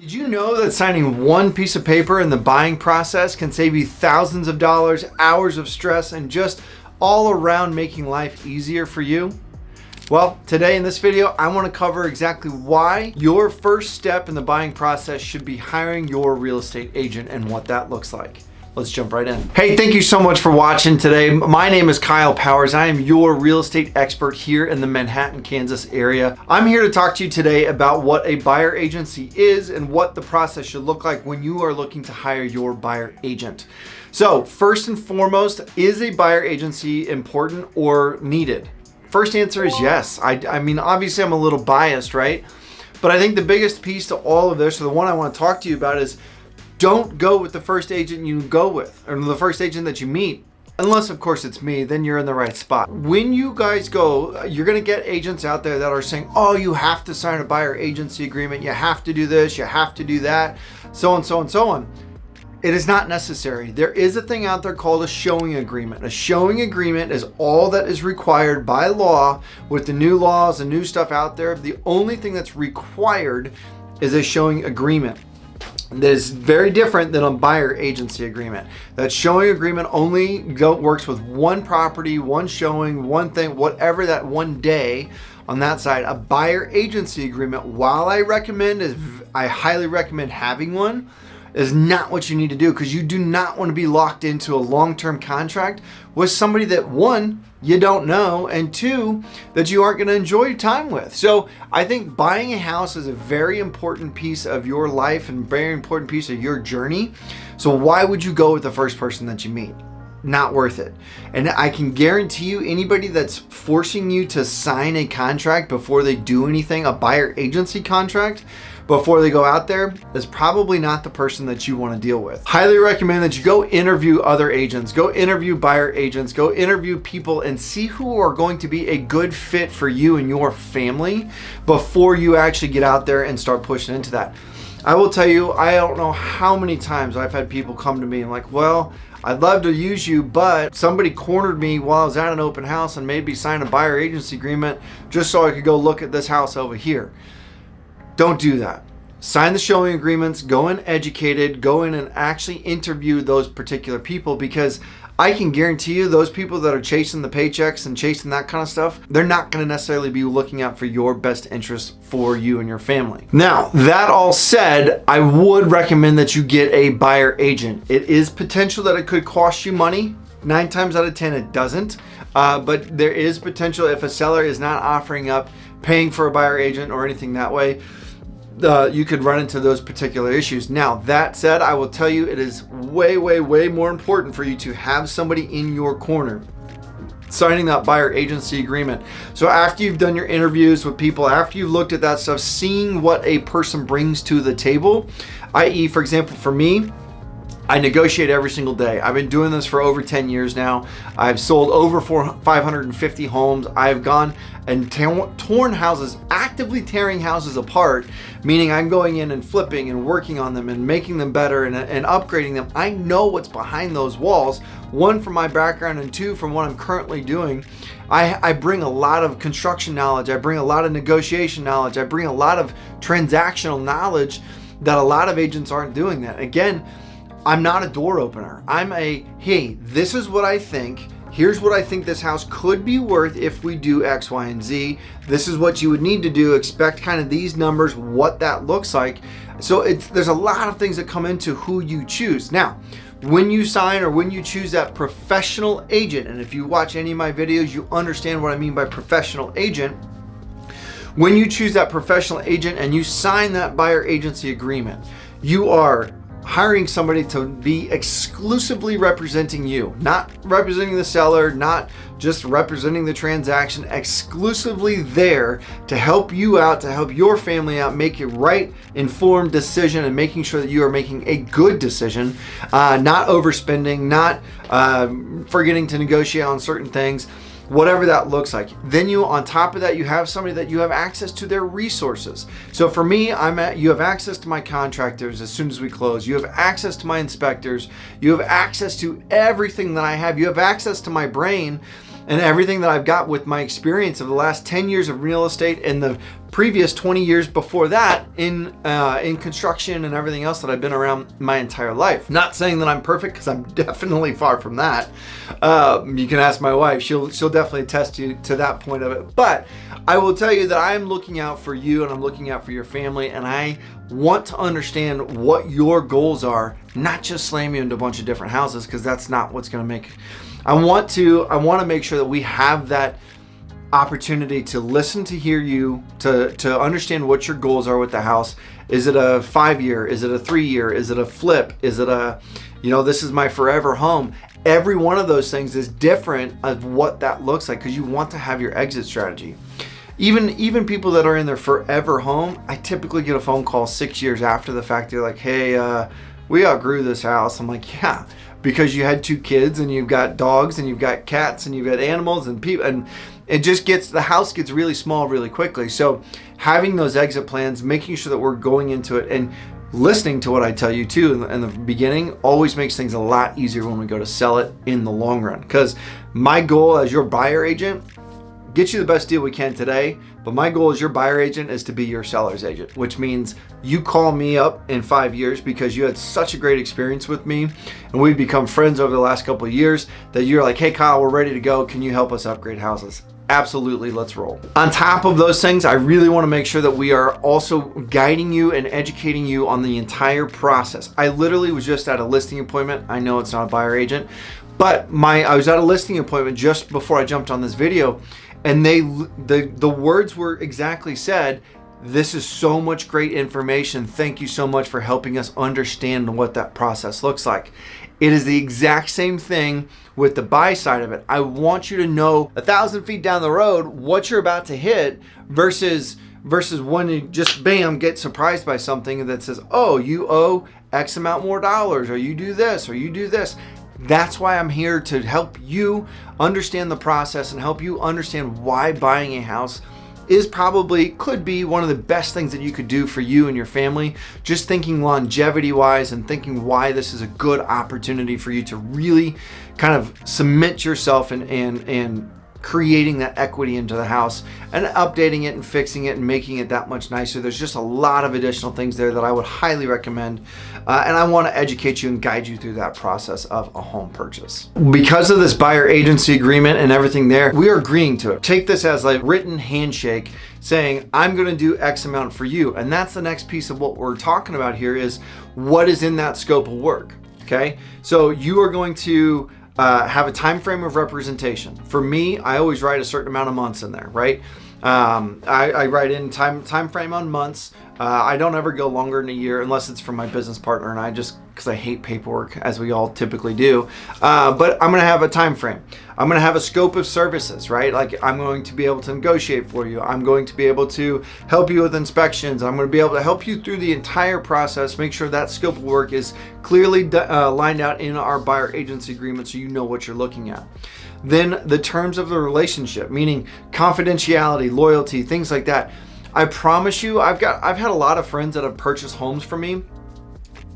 Did you know that signing one piece of paper in the buying process can save you thousands of dollars, hours of stress, and just all around making life easier for you? Well, today in this video, I want to cover exactly why your first step in the buying process should be hiring your real estate agent and what that looks like. Let's jump right in. Hey, thank you so much for watching today. My name is Kyle Powers. I am your real estate expert here in the Manhattan, Kansas area. I'm here to talk to you today about what a buyer agency is and what the process should look like when you are looking to hire your buyer agent. So first and foremost, is a buyer agency important or needed? First answer is yes. I mean, obviously I'm a little biased, right? But I think the biggest piece to all of this, or the one I want to talk to you about, is don't go with the first agent you go with, or the first agent that you meet, unless of course it's me, then you're in the right spot. When you guys go, you're gonna get agents out there that are saying, oh, you have to sign a buyer agency agreement, you have to do this, you have to do that, so on, so on, so on. It is not necessary. There is a thing out there called a showing agreement. A showing agreement is all that is required by law. With the new laws and new stuff out there, the only thing that's required is a showing agreement. That is very different than a buyer agency agreement. That showing agreement only works with one property, one showing, one thing, whatever that one day on that side. A buyer agency agreement, while I highly recommend having one, is not what you need to do, because you do not want to be locked into a long-term contract with somebody that, one, you don't know, and two, that you aren't going to enjoy time with. So I think buying a house is a very important piece of your life and very important piece of your journey. So why would you go with the first person that you meet? Not worth it. And I can guarantee you, anybody that's forcing you to sign a contract before they do anything, a buyer agency contract, before they go out there, is probably not the person that you want to deal with. Highly recommend that you go interview other agents, go interview buyer agents, go interview people and see who are going to be a good fit for you and your family before you actually get out there and start pushing into that. I will tell you, I don't know how many times I've had people come to me and like, well, I'd love to use you, but somebody cornered me while I was at an open house and made me sign a buyer agency agreement just so I could go look at this house over here. Don't do that. Sign the showing agreements, go in educated, go in and actually interview those particular people, because I can guarantee you those people that are chasing the paychecks and chasing that kind of stuff, they're not going to necessarily be looking out for your best interest for you and your family. Now, that all said, I would recommend that you get a buyer agent. It is potential that it could cost you money. 9 times out of 10 it doesn't, but there is potential if a seller is not offering up paying for a buyer agent or anything that way. You could run into those particular issues. Now, that said, I will tell you, it is way, way, way more important for you to have somebody in your corner signing that buyer agency agreement. So after you've done your interviews with people, after you've looked at that stuff, seeing what a person brings to the table, i.e., for example, for me, I negotiate every single day. I've been doing this for over 10 years now. I've sold over 550 homes. I've gone and torn houses, actively tearing houses apart, meaning I'm going in and flipping and working on them and making them better and upgrading them. I know what's behind those walls, one, from my background, and two, from what I'm currently doing. I bring a lot of construction knowledge. I bring a lot of negotiation knowledge. I bring a lot of transactional knowledge that a lot of agents aren't doing that. Again, I'm not a door opener. I'm hey, this is what I think. Here's what I think this house could be worth if we do X, Y, and Z. This is what you would need to do. Expect kind of these numbers, what that looks like. So there's a lot of things that come into who you choose. Now, when you sign or when you choose that professional agent, and if you watch any of my videos, you understand what I mean by professional agent. When you choose that professional agent and you sign that buyer agency agreement, you are hiring somebody to be exclusively representing you, not representing the seller, not just representing the transaction, exclusively there to help you out, to help your family out, make a right, informed decision, and making sure that you are making a good decision, not overspending, not forgetting to negotiate on certain things. Whatever that looks like. Then you, on top of that, you have somebody that you have access to their resources. So for me, you have access to my contractors as soon as we close. You have access to my inspectors. You have access to everything that I have. You have access to my brain and everything that I've got with my experience of the last 10 years of real estate and the previous 20 years before that in construction and everything else that I've been around my entire life. Not saying that I'm perfect, because I'm definitely far from that. You can ask my wife; she'll definitely attest you to that point of it. But I will tell you that I am looking out for you, and I'm looking out for your family, and I want to understand what your goals are, not just slam you into a bunch of different houses, because that's not what's going to make it. I want to make sure that we have that opportunity to listen, to hear you, to understand what your goals are with the house. Is it a 5-year? Is it a 3-year? Is it a flip? Is it a, this is my forever home? Every one of those things is different of what that looks like, because you want to have your exit strategy. Even people that are in their forever home, I typically get a phone call 6 years after the fact. They're like, hey, we outgrew this house. I'm like, yeah, because you had 2 kids and you've got dogs and you've got cats and you've got animals and people, and the house gets really small really quickly. So having those exit plans, making sure that we're going into it and listening to what I tell you too in the beginning, always makes things a lot easier when we go to sell it in the long run. Because my goal as your buyer agent, get you the best deal we can today, but my goal as your buyer agent is to be your seller's agent, which means you call me up in 5 years because you had such a great experience with me and we've become friends over the last couple of years that you're like, hey Kyle, we're ready to go. Can you help us upgrade houses? Absolutely, let's roll. On top of those things, I really want to make sure that we are also guiding you and educating you on the entire process. I literally was just at a listing appointment. I know it's not a buyer agent, but I was at a listing appointment just before I jumped on this video, and the words were exactly said, this is so much great information. Thank you so much for helping us understand what that process looks like. It is the exact same thing with the buy side of it. I want you to know 1,000 feet down the road what you're about to hit versus when you just bam get surprised by something that says, oh, you owe X amount more dollars, or you do this, or you do this. That's why I'm here, to help you understand the process and help you understand why buying a house could be one of the best things that you could do for you and your family. Just thinking longevity wise and thinking why this is a good opportunity for you to really kind of cement yourself and creating that equity into the house and updating it and fixing it and making it that much nicer. There's just a lot of additional things there that I would highly recommend. And I want to educate you and guide you through that process of a home purchase. Because of this buyer agency agreement and everything there, we are agreeing to it. Take this as a written handshake saying, I'm going to do X amount for you. And that's the next piece of what we're talking about here, is what is in that scope of work. Okay. So you are going to have a time frame of representation. For me, I always write a certain amount of months in there, right? I write in time frame on months. I don't ever go longer than a year unless it's from my business partner, and because I hate paperwork, as we all typically do. But I'm going to have a time frame. I'm going to have a scope of services, right? Like, I'm going to be able to negotiate for you. I'm going to be able to help you with inspections. I'm going to be able to help you through the entire process, make sure that scope of work is clearly lined out in our buyer agency agreement so you know what you're looking at. Then the terms of the relationship, meaning confidentiality, loyalty, things like that. I promise you, I've had a lot of friends that have purchased homes from me.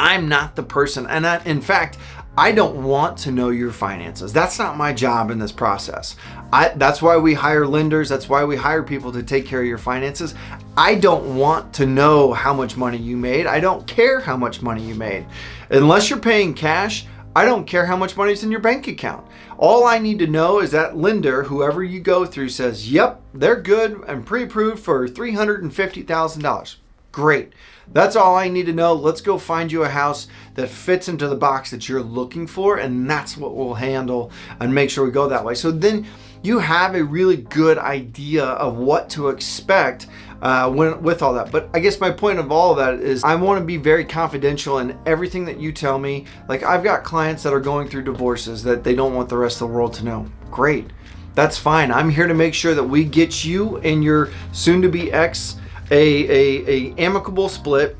I'm not the person, and in fact, I don't want to know your finances. That's not my job in this process. That's why we hire lenders. That's why we hire people to take care of your finances. I don't want to know how much money you made. I don't care how much money you made. Unless you're paying cash, I don't care how much money is in your bank account. All I need to know is that lender, whoever you go through, says, yep, they're good and pre-approved for $350,000. Great. That's all I need to know. Let's go find you a house that fits into the box that you're looking for, and that's what we'll handle and make sure we go that way. So then you have a really good idea of what to expect with all that. But I guess my point of all of that is I want to be very confidential in everything that you tell me. Like, I've got clients that are going through divorces that they don't want the rest of the world to know. Great. That's fine. I'm here to make sure that we get you and your soon-to-be ex a amicable split,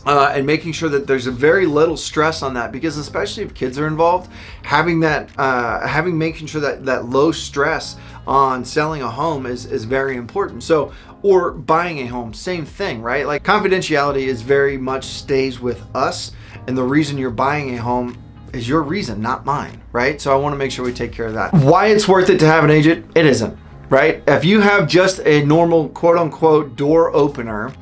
and making sure that there's a very little stress on that, because especially if kids are involved, making sure that low stress on selling a home is very important. So, or buying a home, same thing, right? Like, confidentiality is very much stays with us, and the reason you're buying a home is your reason, not mine, right? So I want to make sure we take care of that. Why it's worth it to have an agent? It isn't, right? If you have just a normal quote unquote door opener,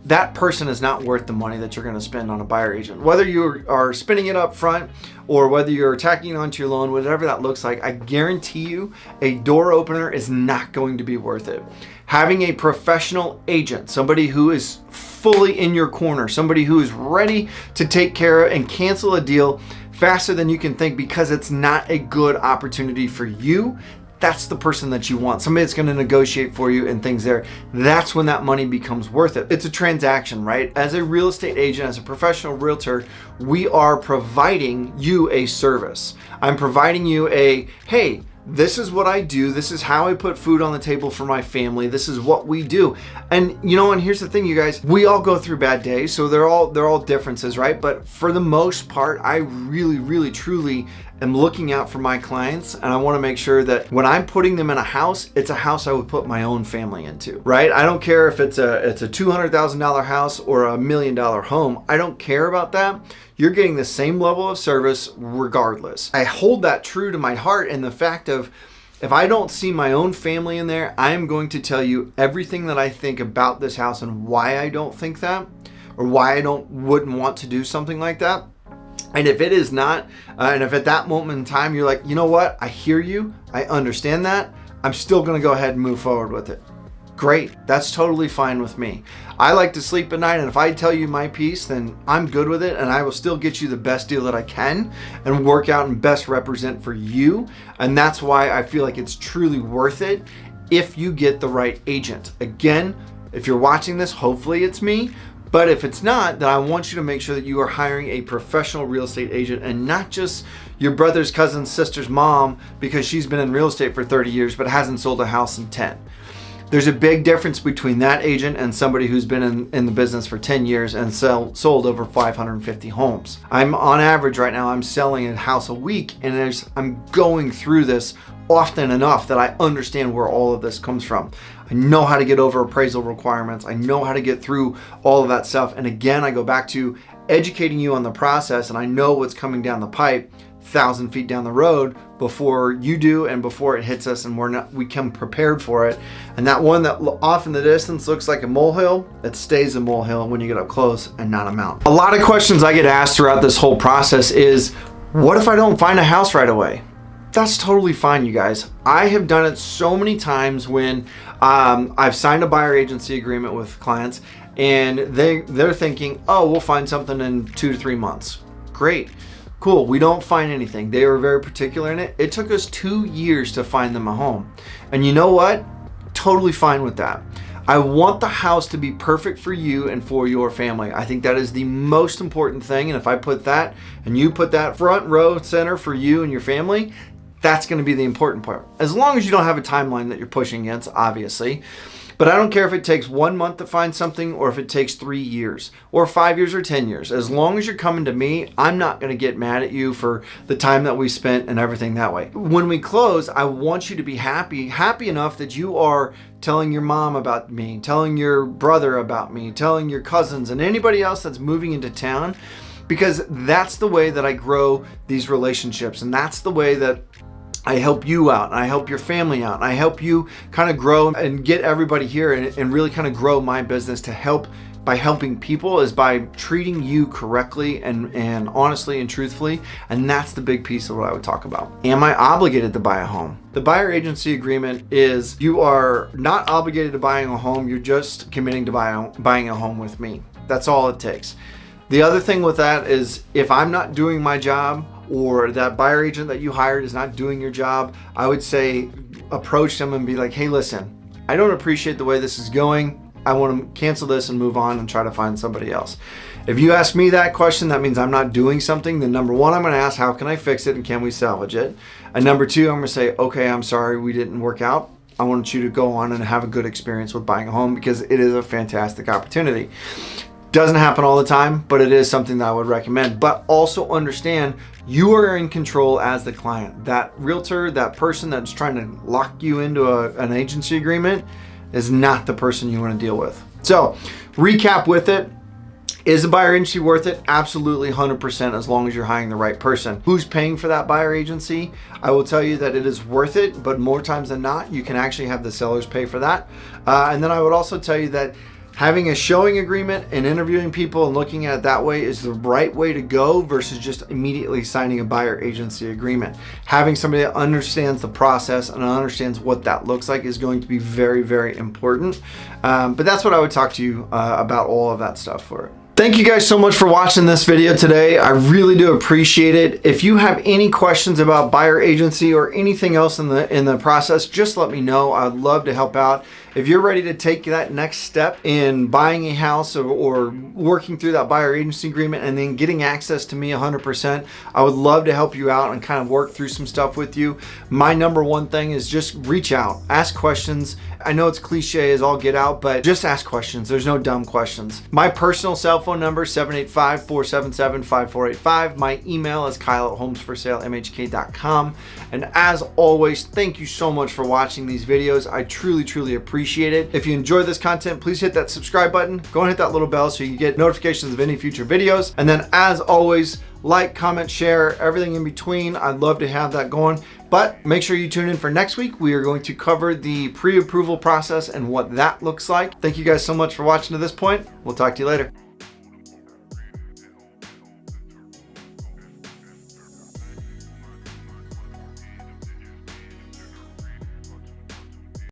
that person is not worth the money that you're going to spend on a buyer agent. Whether you are spending it up front or whether you're tacking it onto your loan, whatever that looks like, I guarantee you a door opener is not going to be worth it. Having a professional agent, somebody who is fully in your corner, somebody who is ready to take care of and cancel a deal faster than you can think because it's not a good opportunity for you, that's the person that you want. Somebody that's going to negotiate for you and things there. That's when that money becomes worth it. It's a transaction, right? As a real estate agent, as a professional realtor, we are providing you a service. I'm providing you a, hey, this is what I do. This is how I put food on the table for my family. This is what we do. And and here's the thing, you guys, we all go through bad days. So they're all differences, right? But for the most part, I really, really, truly am looking out for my clients. And I want to make sure that when I'm putting them in a house, it's a house I would put my own family into, right? I don't care if it's a $200,000 house or $1 million home. I don't care about that. You're getting the same level of service regardless. I hold that true to my heart in the fact of, if I don't see my own family in there, I am going to tell you everything that I think about this house and why I don't think that, or why I wouldn't want to do something like that. And if it is not, and if at that moment in time you're like, you know what, I hear you, I understand that, I'm still gonna go ahead and move forward with it. Great, that's totally fine with me. I like to sleep at night, and if I tell you my piece, then I'm good with it, and I will still get you the best deal that I can and work out and best represent for you. And that's why I feel like it's truly worth it if you get the right agent. Again, if you're watching this, hopefully it's me. But if it's not, then I want you to make sure that you are hiring a professional real estate agent and not just your brother's cousin's sister's mom because she's been in real estate for 30 years but hasn't sold a house in 10. There's a big difference between that agent and somebody who's been in the business for 10 years and sold over 550 homes. I'm on average right now, I'm selling a house a week, and I'm going through this often enough that I understand where all of this comes from. I know how to get over appraisal requirements. I know how to get through all of that stuff. And again, I go back to educating you on the process, and I know what's coming down the pipe 1,000 feet down the road before you do and before it hits us, and we come prepared for it. And that one that off in the distance looks like a molehill, it stays a molehill when you get up close and not a mountain. A lot of questions I get asked throughout this whole process is, what if I don't find a house right away? That's totally fine, you guys. I have done it so many times when I've signed a buyer agency agreement with clients and they're thinking, oh, we'll find something in 2 to 3 months. Great. Cool, we don't find anything. They were very particular in it. It took us 2 years to find them a home. And you know what? Totally fine with that. I want the house to be perfect for you and for your family. I think that is the most important thing. And if I put that and you put that front row center for you and your family, that's going to be the important part. As long as you don't have a timeline that you're pushing against, obviously. But I don't care if it takes 1 month to find something or if it takes 3 years or 5 years or 10 years. As long as you're coming to me, I'm not going to get mad at you for the time that we spent and everything that way. When we close, I want you to be happy enough that you are telling your mom about me, telling your brother about me, telling your cousins and anybody else that's moving into town, because that's the way that I grow these relationships, and that's the way that I help you out, and I help your family out, and I help you kind of grow and get everybody here and really kind of grow my business to help. By helping people is by treating you correctly and honestly and truthfully. And that's the big piece of what I would talk about. Am I obligated to buy a home? The buyer agency agreement is you are not obligated to buying a home. You're just committing to buying a home with me. That's all it takes. The other thing with that is if I'm not doing my job, or that buyer agent that you hired is not doing your job, I would say approach them and be like, hey, listen, I don't appreciate the way this is going. I want to cancel this and move on and try to find somebody else. If you ask me that question, that means I'm not doing something. Then number one, I'm going to ask, how can I fix it and can we salvage it? And number two, I'm going to say, okay, I'm sorry we didn't work out. I want you to go on and have a good experience with buying a home because it is a fantastic opportunity. Doesn't happen all the time, but it is something that I would recommend. But also understand you are in control as the client. That realtor, that person that's trying to lock you into an agency agreement is not the person you want to deal with. So recap with it. Is a buyer agency worth it? Absolutely, 100%, as long as you're hiring the right person. Who's paying for that buyer agency? I will tell you that it is worth it, but more times than not, you can actually have the sellers pay for that. And then I would also tell you that having a showing agreement and interviewing people and looking at it that way is the right way to go versus just immediately signing a buyer agency agreement. Having somebody that understands the process and understands what that looks like is going to be very, very important. But that's what I would talk to you about all of that stuff for it. Thank you guys so much for watching this video today. I really do appreciate it. If you have any questions about buyer agency or anything else in the process, just let me know. I'd love to help out. If you're ready to take that next step in buying a house or working through that buyer agency agreement and then getting access to me 100%, I would love to help you out and kind of work through some stuff with you. My number one thing is just reach out, ask questions. I know it's cliche as all get out, but just ask questions. There's no dumb questions. My personal cell phone number, 785-477-5485. My email is kyle@homesforsalemhk.com. And as always, thank you so much for watching these videos. I truly, truly appreciate it. If you enjoy this content, please hit that subscribe button. Go and hit that little bell so you get notifications of any future videos. And then as always, like, comment, share, everything in between. I'd love to have that going. But make sure you tune in for next week. We are going to cover the pre-approval process and what that looks like. Thank you guys so much for watching to this point. We'll talk to you later.